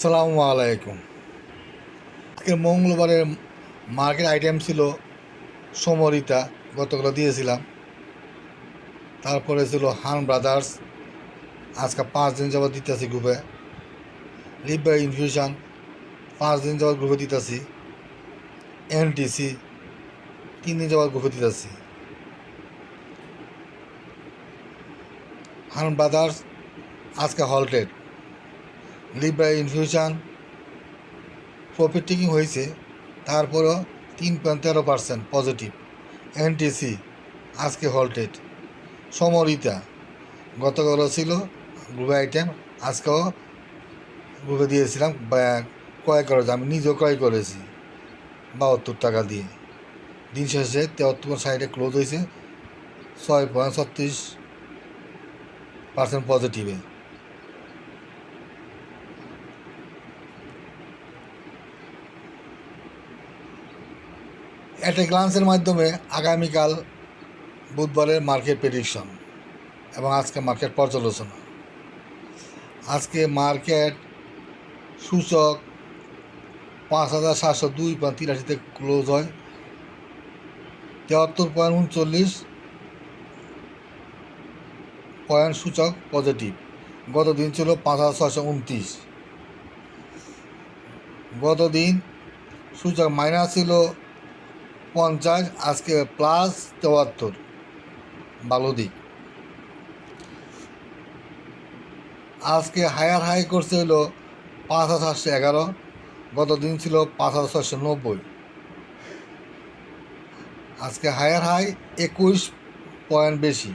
আসসালামু আলাইকুম। আজকে মঙ্গলবারের মার্কেট আইটেম ছিল সমরিতা, গতকাল দিয়েছিলাম। তারপরে ছিল হান ব্রাদার্স, আজকে 5 দিন যাবৎ দিতেছি গ্রুপে। লিব্রা ইনফিউশন 5 দিন যাবৎ গ্রুপে দিতেছি। এনটিসি 3 দিন যাবৎ গ্রুপে দিতেছি। হান ব্রাদার্স আজকে halted. Libra infusion profit taking হয়েছে, তারপরেও 3.13% পজিটিভ। এনটিসি আজকে হলটেড। সমরিতা গতকাল ছিল গ্রুপে আইটেম, আজকেও গ্রুপে দিয়েছিলাম। ক্রয় করেছি, আমি নিজেও ক্রয় করেছি 72 টাকা দিয়ে। দিন শেষে 73.60 ক্লোজ হয়েছে, 6.36% পজিটিভে। একটা গ্লান্সের মাধ্যমে আগামীকাল বুধবারের মার্কেট প্রেডিকশন এবং আজকে মার্কেট পর্যালোচনা। আজকে মার্কেট সূচক 5,702.83 ক্লোজ হয়, 73.39 পয়েন্ট সূচক পজিটিভ। গত দিন ছিল 5,629। গত দিন সূচক মাইনাস ছিল 50, আজকে প্লাস 73, ভালো দিক। আজকে হায়ার হাই করছে হলো 5,711, গত দিন ছিল 5,690। আজকে হায়ার হাই 21 পয়েন্ট বেশি।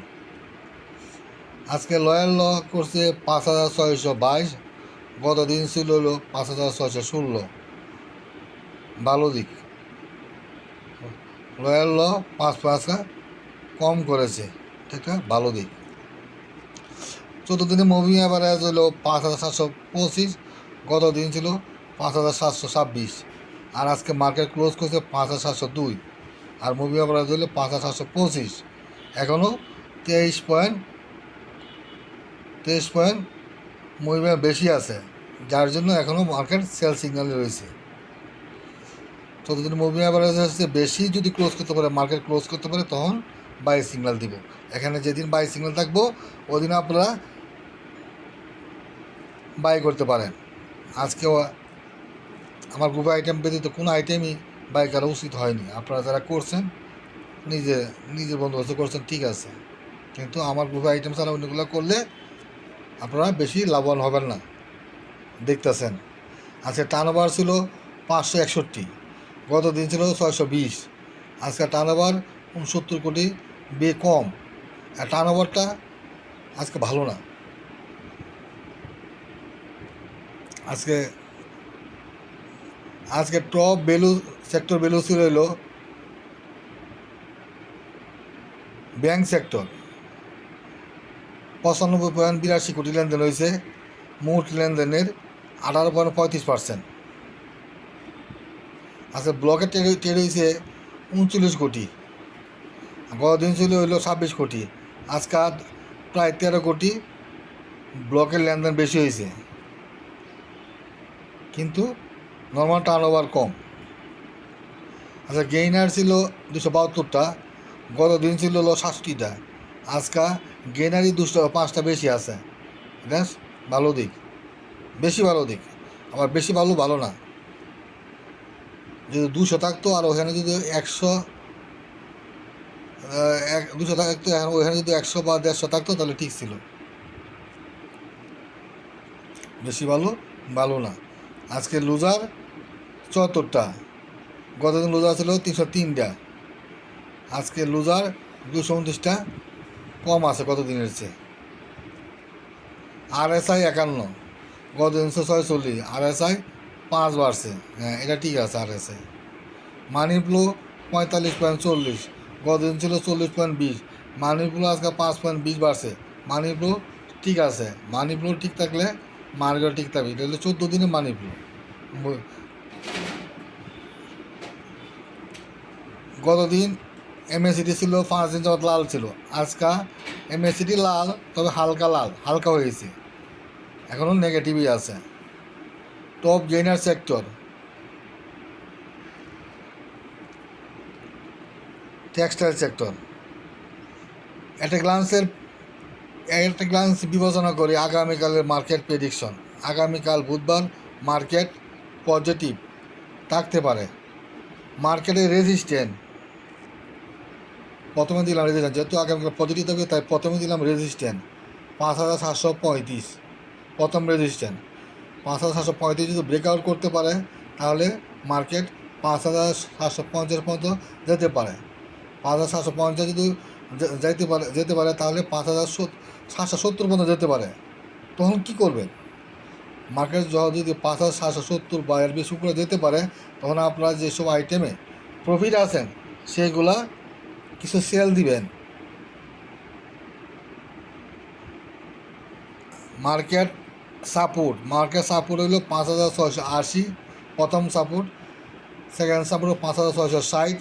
আজকে লয়াল ল করছে 5,622, গত দিন ছিল হলো 5,616, ভালো দিক। লয়াল ল 5 কম করেছে, এটা ভালো দিক। 14 দিনে মুভিং অ্যাভারেজ হলো 5,725, গত দিন ছিল 5,726, আর আজকে মার্কেট ক্লোজ করছে 5,702, আর মুভিং অ্যাভারেজ হলো 5,725। এখনও 23 পয়েন্ট মুভিং বেশি আছে, যার জন্য এখনও মার্কেট সেল সিগন্যালে রয়েছে। 14 দিন মুভিং অ্যাভারেজ হচ্ছে বেশি, যদি ক্লোজ করতে পারে, মার্কেট ক্লোজ করতে পারে, তখন বাই সিগন্যাল দিব। এখানে যেদিন বাই সিগন্যাল থাকবো ওদিন আপনারা বাই করতে পারেন। আজকেও আমার গ্রুপ আইটেম ব্যতীত কোনো আইটেমই বাই করা উচিত হয়নি। আপনারা যারা করছেন নিজের বন্দোবস্ত করছেন, ঠিক আছে, কিন্তু আমার গ্রুপ আইটেম ছাড়া অন্যগুলো করলে আপনারা বেশি লাভবান হবেন না, দেখতেছেন। আজকে টার্নওভার ছিল 561, গত দিন ছিল 620। আজকে টার্নওভার 69 কোটি কম, আর টার্নওভারটা আজকে ভালো না। আজকে টপ ভ্যালু সেক্টর ভ্যালু ছিল হলো ব্যাংক সেক্টর, 95.82 কোটি লেনদেন হয়েছে। মোট লেনদেনের 18.35%। আজকে ব্লকের ট্রেড হয়েছে 39 কোটি, গত দিন ছিল হইলো 26 কোটি। আজকে প্রায় 13 কোটি ব্লকের লেনদেন বেশি হয়েছে, কিন্তু নর্মাল টার্নওভার কম। আচ্ছা, গেইনার ছিল 272টা, গত দিন ছিল হলো 60টা। আজকে গেইনারই 5টা বেশি আছে, এটা ভালো দিক, বেশি ভালো দিক। আবার বেশি ভালো না, যদি 200 থাকতো আর ওখানে যদি 200 থাকতো, ওখানে যদি 100 বা 150 থাকতো তাহলে ঠিক ছিল। বেশি ভালো না। আজকে লুজার 74টা, গতদিন লুজার ছিল 303টা। আজকে লুজার 229টা কম আছে গত দিনের চেয়ে। RSI 51, গত দিন 46, RSI 5 বাড়ছে, হ্যাঁ এটা ঠিক আছে। RSI মানি ফ্লো 45.40, গত দিন ছিল 40.20। মানি ফ্লো আজকে 5.20 বাড়ছে। মানি ফ্লো ঠিক আছে, মানি ফ্লো ঠিক থাকলে মার্কেট ঠিক থাকবে। এটা হলো 14 দিনের মানি ফ্লো। গতদিন MACD ছিল 5 দিন যাবৎ লাল ছিল, আজকে MACD লাল, তবে হালকা লাল, হালকা হয়েছে, এখনও নেগেটিভই আছে। Top gainer sector, textile sector. একটা গ্লান্স বিবেচনা করি আগামীকালের মার্কেট প্রেডিকশন। আগামীকাল বুধবার মার্কেট পজিটিভ থাকতে পারে। মার্কেটে রেজিস্ট্যান্ট প্রথমে দিলাম রেজিস্ট্যান্ট, যেহেতু আগামীকাল পজিটিভ থাকবে তাই প্রথমে দিলাম রেজিস্ট্যান্ট 5,735 প্রথম রেজিস্ট্যান্ট। 5,735 যদি ব্রেকআউট করতে পারে তাহলে মার্কেট 5,750 পর্যন্ত যেতে পারে। 5,750 যদি যেতে পারে তাহলে 5,770 পর্যন্ত যেতে পারে। তখন কী করবেন? মার্কেট যদি 5,770 বা এর বেশি উপরে যেতে পারে তখন আপনারা যেসব আইটেমে প্রফিট আছেন সেগুলা কিছু সেল দিবেন। মার্কেট সাপোর্ট হইল 5,680 প্রথম support, second support 5,660,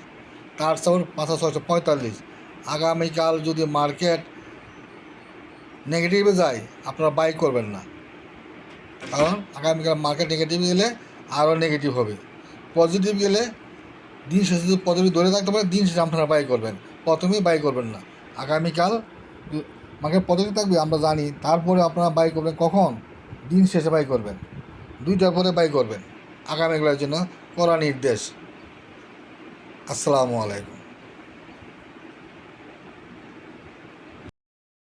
third support 5,645। আগামীকাল যদি মার্কেট নেগেটিভে যায় আপনারা বাই করবেন না, কারণ আগামীকাল মার্কেট নেগেটিভ গেলে আরও নেগেটিভ হবে। পজিটিভ গেলে দিন শেষে যদি পজিটিভ ধরে থাকতে পারে দিন শেষে আপনারা বাই করবেন, প্রথমেই বাই করবেন না। আগামীকাল মার্কেট পজিটিভ থাকবে আমরা জানি, তারপরে আপনারা বাই করবেন কখন? দিন শেষে বাই করবেন, 2টার পরে বাই করবেন। আগামীকালের জন্য কড়া নির্দেশ। আসসালামু আলাইকুম।